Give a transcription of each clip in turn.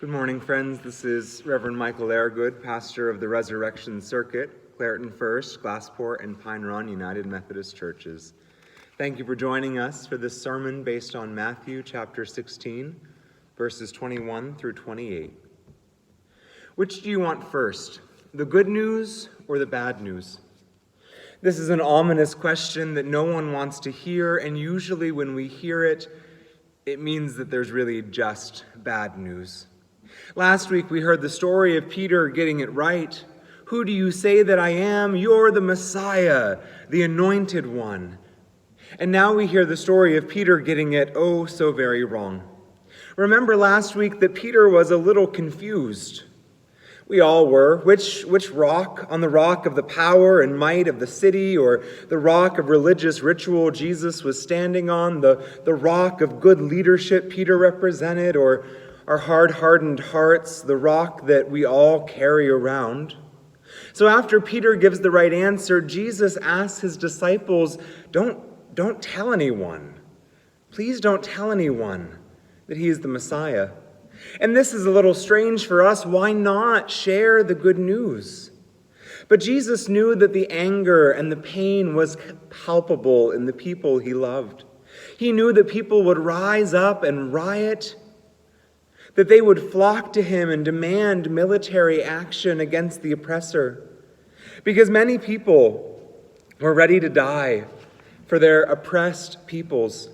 Good morning, friends. This is Reverend Michael Airgood, pastor of the Resurrection Circuit, Clareton First, Glassport, and Pine Run United Methodist Churches. Thank you for joining us for this sermon based on Matthew chapter 16, verses 21 through 28. Which do you want first, the good news or the bad news? This is an ominous question that no one wants to hear, and usually when we hear it, it means that there's really just bad news. Last week we heard the story of Peter getting it right. Who do you say that I am? You're the Messiah, the anointed one. And now we hear the story of Peter getting it oh so very wrong. Remember last week that Peter was a little confused. We all were. Which rock? On the rock of the power and might of the city, or the rock of religious ritual Jesus was standing on, the rock of good leadership Peter represented, or our hard-hardened hearts, the rock that we all carry around? So after Peter gives the right answer, Jesus asks his disciples, don't tell anyone. Please don't tell anyone that he is the Messiah. And this is a little strange for us. Why not share the good news? But Jesus knew that the anger and the pain was palpable in the people he loved. He knew that people would rise up and riot, that they would flock to him and demand military action against the oppressor, because many people were ready to die for their oppressed peoples.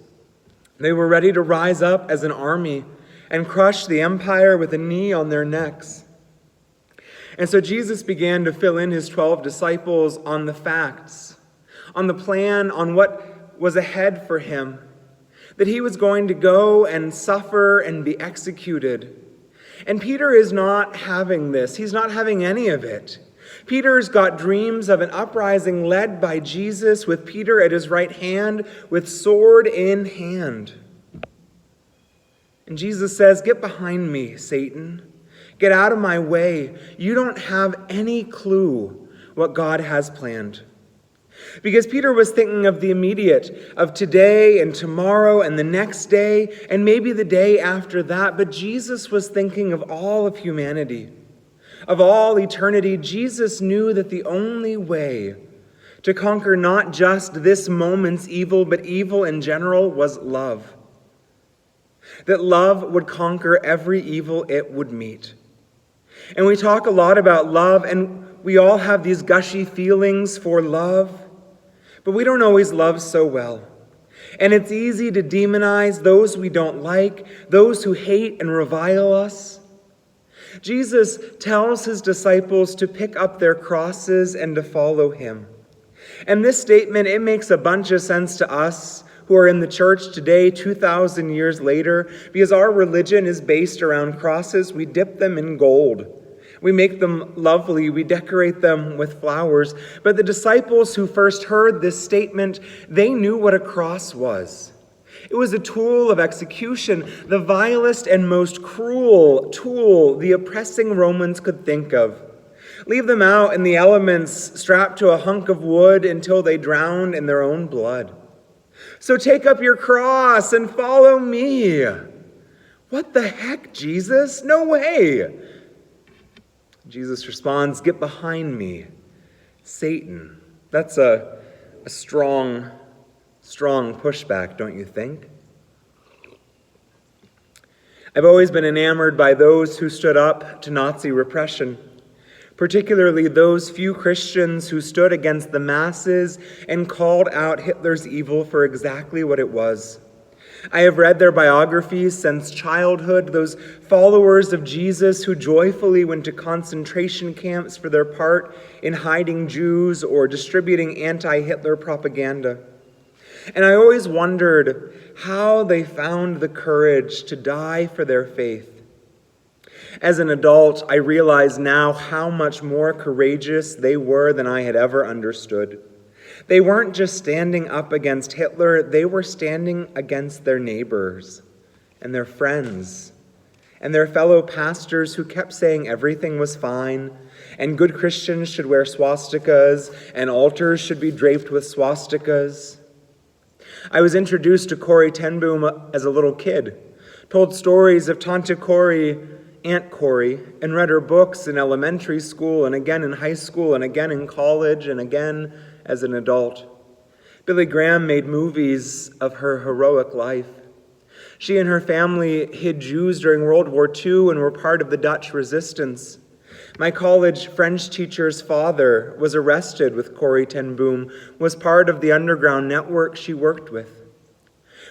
They were ready to rise up as an army and crush the empire with a knee on their necks. And so Jesus began to fill in his 12 disciples on the facts, on the plan, on what was ahead for him, that he was going to go and suffer and be executed. And Peter is not having this. He's not having any of it. Peter's got dreams of an uprising led by Jesus, with Peter at his right hand, with sword in hand. And Jesus says, "Get behind me, Satan. Get out of my way. You don't have any clue what God has planned." Because Peter was thinking of the immediate, of today and tomorrow and the next day, and maybe the day after that. But Jesus was thinking of all of humanity, of all eternity. Jesus knew that the only way to conquer not just this moment's evil, but evil in general, was love. That love would conquer every evil it would meet. And we talk a lot about love, and we all have these gushy feelings for love, but we don't always love so well. And it's easy to demonize those we don't like, those who hate and revile us. Jesus tells his disciples to pick up their crosses and to follow him. And this statement, it makes a bunch of sense to us who are in the church today, 2,000 years later, because our religion is based around crosses. We dip them in gold. We make them lovely. We decorate them with flowers. But the disciples who first heard this statement, they knew what a cross was. It was a tool of execution, the vilest and most cruel tool the oppressing Romans could think of. Leave them out in the elements, strapped to a hunk of wood until they drowned in their own blood. So take up your cross and follow me. What the heck, Jesus? No way. Jesus responds, "Get behind me, Satan." That's a strong pushback, don't you think? I've always been enamored by those who stood up to Nazi repression, particularly those few Christians who stood against the masses and called out Hitler's evil for exactly what it was. I have read their biographies since childhood, those followers of Jesus who joyfully went to concentration camps for their part in hiding Jews or distributing anti-Hitler propaganda. And I always wondered how they found the courage to die for their faith. As an adult, I realize now how much more courageous they were than I had ever understood. They weren't just standing up against Hitler, they were standing against their neighbors and their friends and their fellow pastors who kept saying everything was fine and good Christians should wear swastikas and altars should be draped with swastikas. I was introduced to Corrie ten Boom as a little kid, told stories of Tante Corrie Aunt Corrie and read her books in elementary school and again in high school and again in college and again as an adult. Billy Graham made movies of her heroic life. She and her family hid Jews during World War II and were part of the Dutch resistance. My college French teacher's father was arrested with Corrie ten Boom, was part of the underground network she worked with.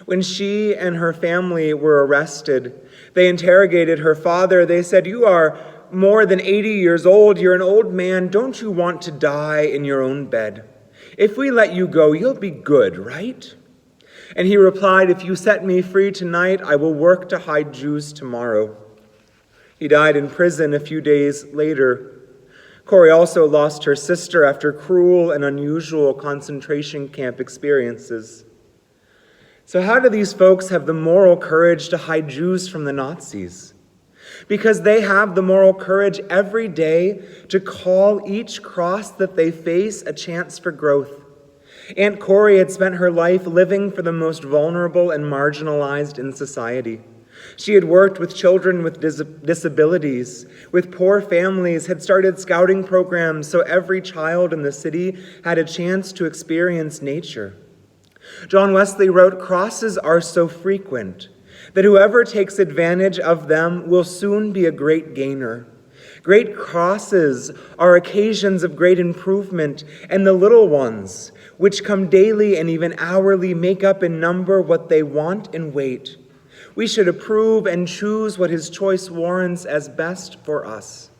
When she and her family were arrested, they interrogated her father. They said, "You are more than 80 years old. You're an old man. Don't you want to die in your own bed? If we let you go, you'll be good, right?" And he replied, "If you set me free tonight, I will work to hide Jews tomorrow." He died in prison a few days later. Corrie also lost her sister after cruel and unusual concentration camp experiences. So how do these folks have the moral courage to hide Jews from the Nazis? Because they have the moral courage every day to call each cross that they face a chance for growth. Aunt Corrie had spent her life living for the most vulnerable and marginalized in society. She had worked with children with disabilities, with poor families, had started scouting programs so every child in the city had a chance to experience nature. John Wesley wrote, "Crosses are so frequent that whoever takes advantage of them will soon be a great gainer. Great crosses are occasions of great improvement, and the little ones, which come daily and even hourly, make up in number what they want and weight. We should approve and choose what his choice warrants as best for us."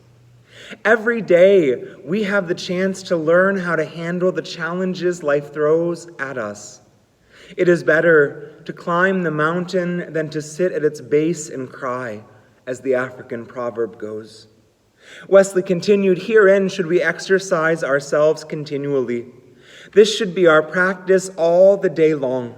Every day, we have the chance to learn how to handle the challenges life throws at us. It is better to climb the mountain than to sit at its base and cry, as the African proverb goes. Wesley continued, "Herein should we exercise ourselves continually. This should be our practice all the day long.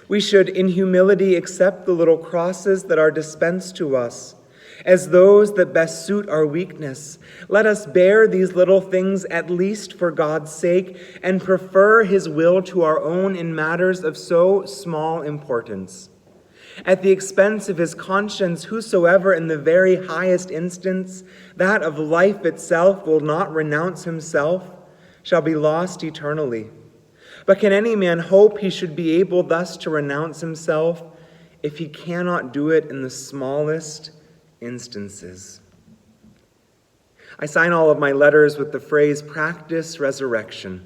We should in humility accept the little crosses that are dispensed to us as those that best suit our weakness. Let us bear these little things at least for God's sake and prefer his will to our own in matters of so small importance. At the expense of his conscience, whosoever in the very highest instance, that of life itself, will not renounce himself, shall be lost eternally. But can any man hope he should be able thus to renounce himself if he cannot do it in the smallest instances?" I sign all of my letters with the phrase "practice resurrection."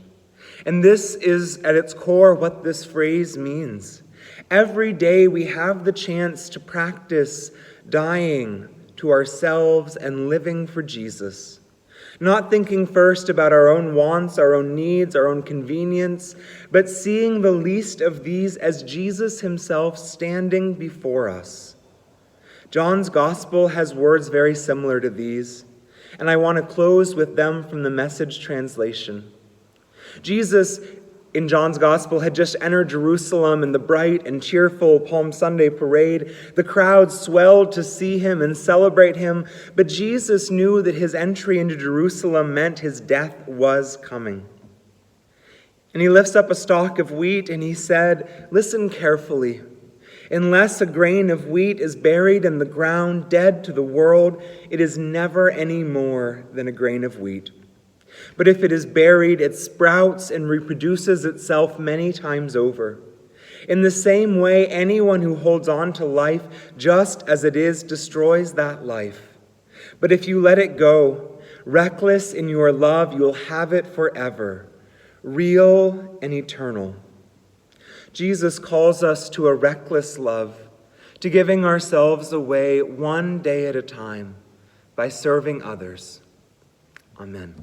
And this is at its core what this phrase means. Every day we have the chance to practice dying to ourselves and living for Jesus. Not thinking first about our own wants, our own needs, our own convenience, but seeing the least of these as Jesus himself standing before us. John's gospel has words very similar to these, and I want to close with them from the Message translation. Jesus, in John's gospel, had just entered Jerusalem in the bright and cheerful Palm Sunday parade. The crowd swelled to see him and celebrate him, but Jesus knew that his entry into Jerusalem meant his death was coming. And he lifts up a stalk of wheat and he said, "Listen carefully. Unless a grain of wheat is buried in the ground, dead to the world, it is never any more than a grain of wheat. But if it is buried, it sprouts and reproduces itself many times over. In the same way, anyone who holds on to life just as it is destroys that life. But if you let it go, reckless in your love, you'll have it forever, real and eternal." Jesus calls us to a reckless love, to giving ourselves away one day at a time by serving others. Amen.